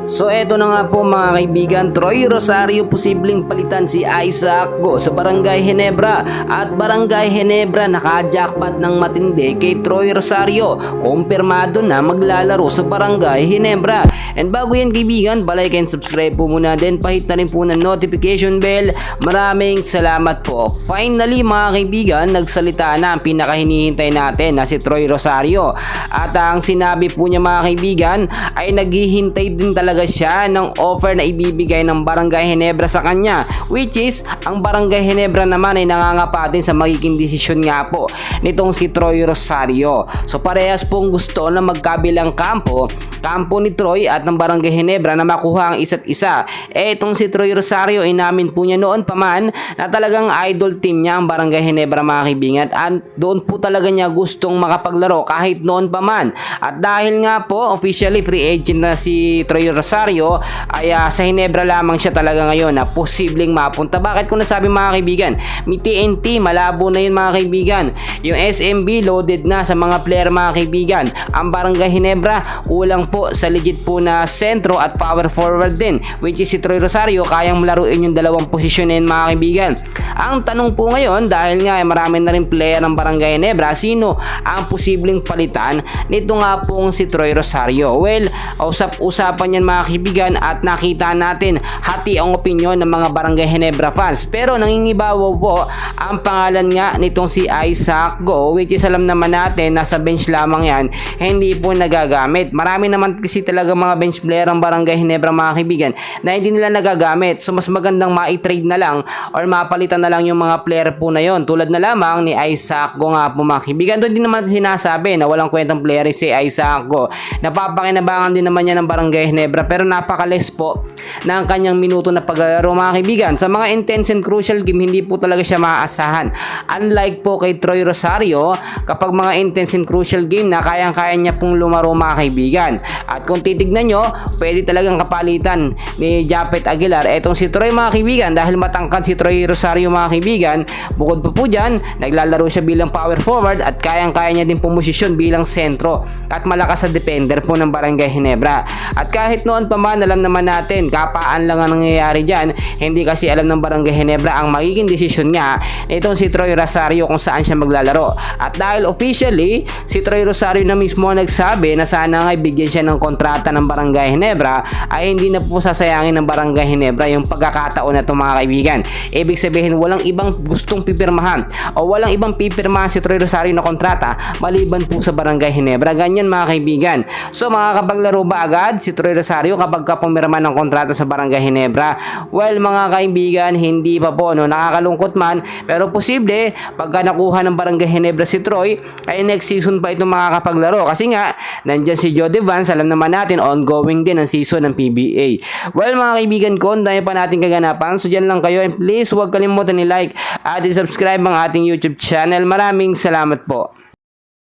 So eto na nga po mga kaibigan, Troy Rosario posibleng palitan si Isaac Go sa Barangay Ginebra at Barangay Ginebra naka-jackpot ng matindi kay Troy Rosario. Kumpirmado na maglalaro sa Barangay Ginebra. And bago yan kaibigan, balay kayo subscribe po muna din, pahit na rin po ng notification bell. Maraming salamat po. Finally mga kaibigan, nagsalita na ang pinakahinihintay natin na si Troy Rosario. At ang sinabi po niya mga kaibigan ay naghihintay din talaga siya ng offer na ibibigay ng Barangay Ginebra sa kanya, which is ang Barangay Ginebra naman ay nangangapa din sa magiging desisyon nga po nitong si Troy Rosario. So parehas pong gusto na magkabilang kampo ni Troy at ng Barangay Ginebra na makuha ang isa't isa. Itong si Troy Rosario, inamin po niya noon pa man na talagang idol team niya ang Barangay Ginebra mga kaibigan, at doon po talaga niya gustong makapaglaro kahit noon pa man. At dahil nga po officially free agent na si Troy Rosario, ay sa Ginebra lamang siya talaga ngayon na posibleng mapunta. Bakit ko nasabi mga kaibigan? May TNT, malabo na yun mga kaibigan. Yung SMB loaded na sa mga player mga kaibigan. Ang Barangay Ginebra kulang po sa legit po na sentro at power forward din, which is si Troy Rosario. Kayang laruin yung dalawang posisyon na yun mga kaibigan. Ang tanong po ngayon, dahil nga marami na rin player ng Barangay Ginebra, sino ang posibleng palitan nito nga pong si Troy Rosario? Well, usap-usapan yan mga kaibigan at nakita natin hati ang opinyon ng mga Barangay Ginebra fans. Pero nangingibabaw po ang pangalan nga nitong si Isaac Go, which is alam naman natin nasa bench lamang yan, hindi po nagagamit. Marami naman kasi talaga mga bench player ng Barangay Ginebra mga kaibigan na hindi nila nagagamit. So mas magandang ma-trade na lang or mapalitan na lang yung mga player po na yon, tulad na lamang ni Isaac Go nga po mga kaibigan. Doon din naman sinasabi na walang kwentang player si Isaac Go. Napapakinabangan din naman niya ng Barangay Ginebra, pero napakales po ng kanyang minuto na paglalaro mga kaibigan. Sa mga intense and crucial game, hindi po talaga siya maaasahan. Unlike po kay Troy Rosario, kapag mga intense and crucial game na kayang-kaya niya pong lumaro mga kaibigan. At kung titignan nyo, pwede talagang kapalitan ni Japet Aguilar etong si Troy mga kaibigan, dahil matangkad si Troy Rosario mga kaibigan. Bukod pa po dyan, naglalaro siya bilang power forward at kayang-kaya niya din pumosisyon bilang sentro at malakas sa defender po ng Barangay Ginebra. At kahit noon pa man, alam naman natin kapaan lang ang nangyayari dyan, hindi kasi alam ng Barangay Ginebra ang magiging desisyon niya itong si Troy Rosario kung saan siya maglalaro. At dahil officially si Troy Rosario na mismo nagsabi na sana nga bigyan siya ng kontrata ng Barangay Ginebra, ay hindi na po sasayangin ng Barangay Ginebra yung pagkakataon na ito mga kaibigan. Ibig sabihin walang ibang gustong pipirmahan o walang ibang pipirmahan si Troy Rosario na kontrata maliban po sa Barangay Ginebra. Ganyan mga kaibigan. So makakapaglaro ba agad si Troy Rosario kapag pumirma ng kontrata sa Barangay Ginebra? Well mga kaibigan, hindi pa po, no? Nakakalungkot man, pero posible pagka nakuha ng Barangay Ginebra si Troy ay next season pa ito makakapaglaro, kasi nga nandyan si Jody Vance, alam naman natin ongoing din ang season ng PBA. Well mga kaibigan ko, dahil pa natin kaganapan, so dyan lang kayo, and please huwag kalimutan ni-like at i-subscribe ang ating YouTube channel. Maraming salamat po.